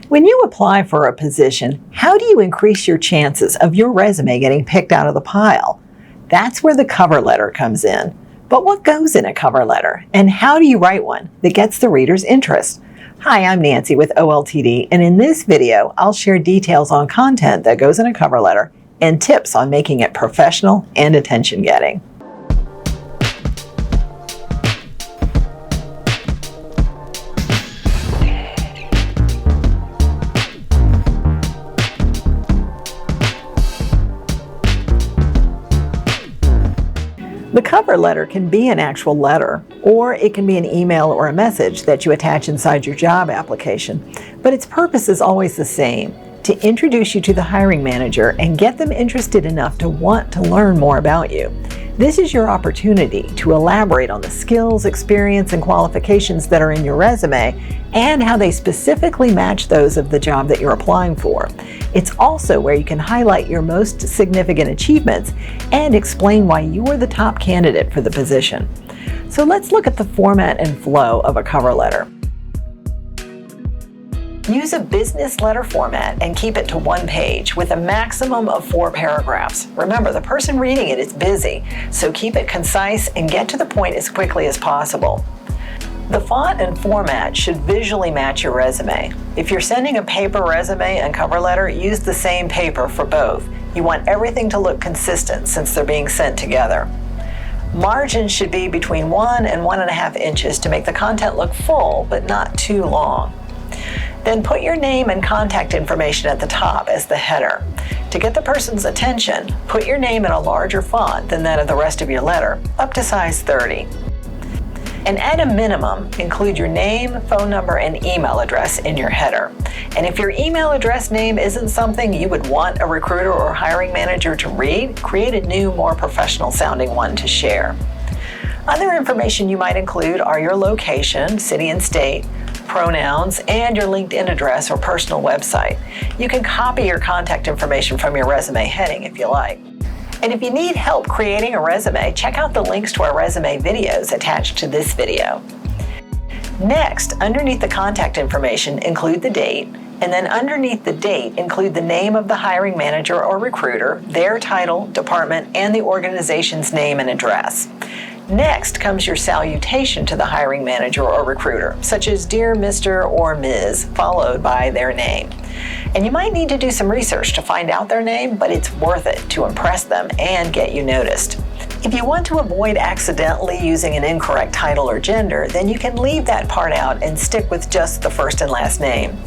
When you apply for a position, how do you increase your chances of your resume getting picked out of the pile? That's where the cover letter comes in. But what goes in a cover letter, and how do you write one that gets the reader's interest? Hi, I'm Nancy with OLTD, and in this video, I'll share details on content that goes in a cover letter and tips on making it professional and attention-getting. The cover letter can be an actual letter, or it can be an email or a message that you attach inside your job application. But its purpose is always the same: to introduce you to the hiring manager and get them interested enough to want to learn more about you. This is your opportunity to elaborate on the skills, experience, and qualifications that are in your resume and how they specifically match those of the job that you're applying for. It's also where you can highlight your most significant achievements and explain why you are the top candidate for the position. So let's look at the format and flow of a cover letter. Use a business letter format and keep it to one page with a maximum of 4 paragraphs. Remember, the person reading it is busy, so keep it concise and get to the point as quickly as possible. The font and format should visually match your resume. If you're sending a paper resume and cover letter, use the same paper for both. You want everything to look consistent since they're being sent together. Margins should be between 1 and 1.5 inches to make the content look full but not too long. Then put your name and contact information at the top as the header. To get the person's attention, put your name in a larger font than that of the rest of your letter, up to size 30. And at a minimum, include your name, phone number, and email address in your header. And if your email address name isn't something you would want a recruiter or hiring manager to read, create a new, more professional sounding one to share. Other information you might include are your location, city and state, pronouns, and your LinkedIn address or personal website. You can copy your contact information from your resume heading if you like. And if you need help creating a resume, check out the links to our resume videos attached to this video. Next, underneath the contact information, include the date, and then underneath the date, include the name of the hiring manager or recruiter, their title, department, and the organization's name and address. Next comes your salutation to the hiring manager or recruiter, such as Dear Mr. or Ms., followed by their name. And you might need to do some research to find out their name, but it's worth it to impress them and get you noticed. If you want to avoid accidentally using an incorrect title or gender, then you can leave that part out and stick with just the first and last name.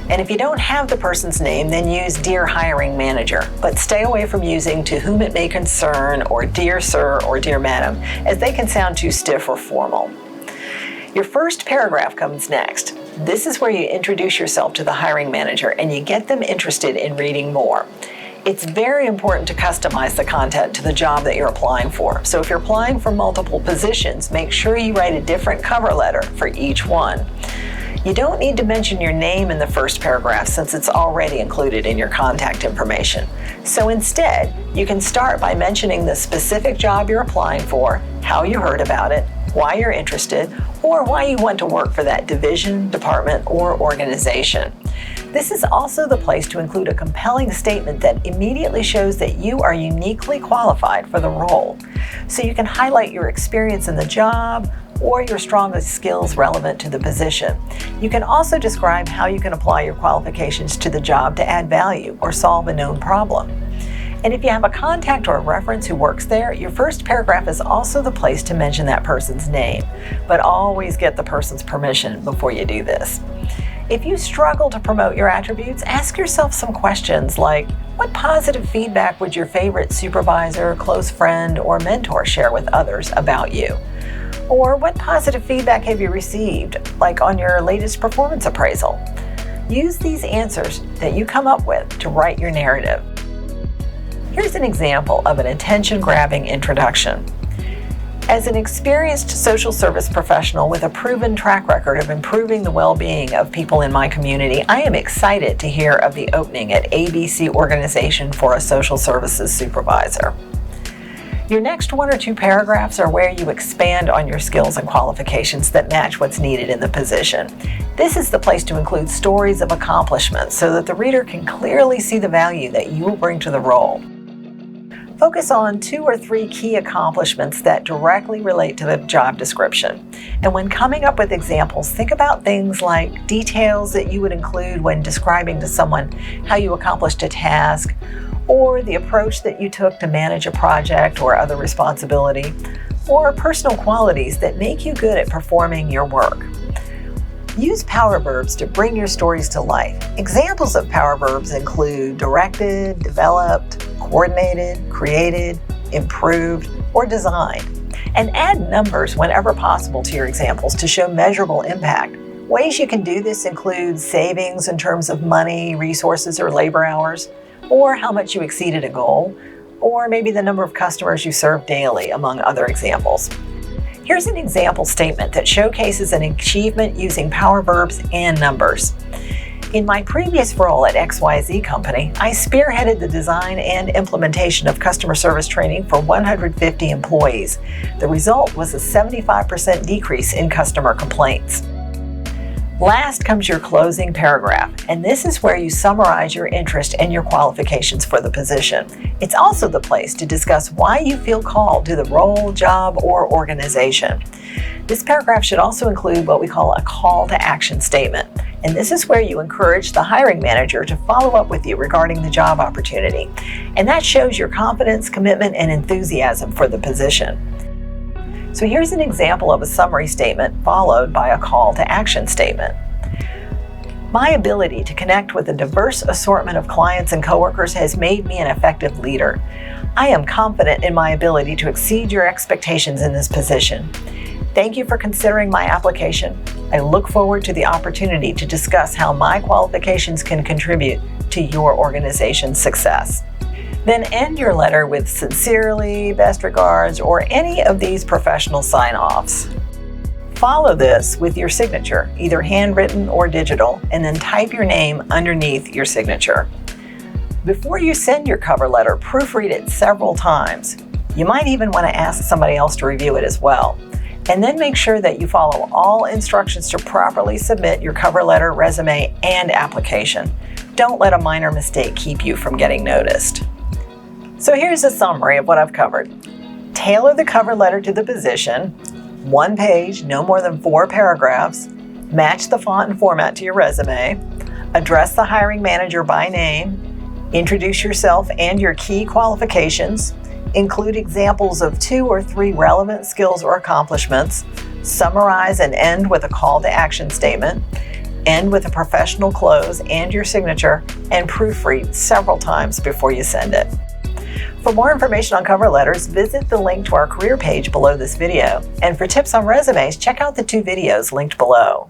And if you don't have the person's name, then use Dear Hiring Manager, but stay away from using To Whom It May Concern or Dear Sir or Dear Madam, as they can sound too stiff or formal. Your first paragraph comes next. This is where you introduce yourself to the hiring manager and you get them interested in reading more. It's very important to customize the content to the job that you're applying for. So if you're applying for multiple positions, make sure you write a different cover letter for each one. You don't need to mention your name in the first paragraph since it's already included in your contact information. So instead, you can start by mentioning the specific job you're applying for, how you heard about it, why you're interested, or why you want to work for that division, department, or organization. This is also the place to include a compelling statement that immediately shows that you are uniquely qualified for the role. So you can highlight your experience in the job, or your strongest skills relevant to the position. You can also describe how you can apply your qualifications to the job to add value or solve a known problem. And if you have a contact or a reference who works there, your first paragraph is also the place to mention that person's name, but always get the person's permission before you do this. If you struggle to promote your attributes, ask yourself some questions like, what positive feedback would your favorite supervisor, close friend, or mentor share with others about you? Or what positive feedback have you received, like on your latest performance appraisal? Use these answers that you come up with to write your narrative. Here's an example of an attention-grabbing introduction. As an experienced social service professional with a proven track record of improving the well-being of people in my community, I am excited to hear of the opening at ABC Organization for a Social Services Supervisor. Your next 1 or 2 paragraphs are where you expand on your skills and qualifications that match what's needed in the position. This is the place to include stories of accomplishments so that the reader can clearly see the value that you will bring to the role. Focus on 2 or 3 key accomplishments that directly relate to the job description. And when coming up with examples, think about things like details that you would include when describing to someone how you accomplished a task, or the approach that you took to manage a project or other responsibility, or personal qualities that make you good at performing your work. Use power verbs to bring your stories to life. Examples of power verbs include directed, developed, coordinated, created, improved, or designed. And add numbers whenever possible to your examples to show measurable impact. Ways you can do this include savings in terms of money, resources, or labor hours, or how much you exceeded a goal, or maybe the number of customers you serve daily, among other examples. Here's an example statement that showcases an achievement using power verbs and numbers. In my previous role at XYZ Company, I spearheaded the design and implementation of customer service training for 150 employees. The result was a 75% decrease in customer complaints. Last comes your closing paragraph, and this is where you summarize your interest and your qualifications for the position. It's also the place to discuss why you feel called to the role, job, or organization. This paragraph should also include what we call a call to action statement, and this is where you encourage the hiring manager to follow up with you regarding the job opportunity. And that shows your confidence, commitment, and enthusiasm for the position. So here's an example of a summary statement followed by a call to action statement. My ability to connect with a diverse assortment of clients and coworkers has made me an effective leader. I am confident in my ability to exceed your expectations in this position. Thank you for considering my application. I look forward to the opportunity to discuss how my qualifications can contribute to your organization's success. Then end your letter with sincerely, best regards, or any of these professional sign-offs. Follow this with your signature, either handwritten or digital, and then type your name underneath your signature. Before you send your cover letter, proofread it several times. You might even want to ask somebody else to review it as well. And then make sure that you follow all instructions to properly submit your cover letter, resume, and application. Don't let a minor mistake keep you from getting noticed. So here's a summary of what I've covered. Tailor the cover letter to the position, 1 page, no more than 4 paragraphs, match the font and format to your resume, address the hiring manager by name, introduce yourself and your key qualifications, include examples of 2 or 3 relevant skills or accomplishments, summarize and end with a call to action statement, end with a professional close and your signature, and proofread several times before you send it. For more information on cover letters, visit the link to our career page below this video. And for tips on resumes, check out the 2 videos linked below.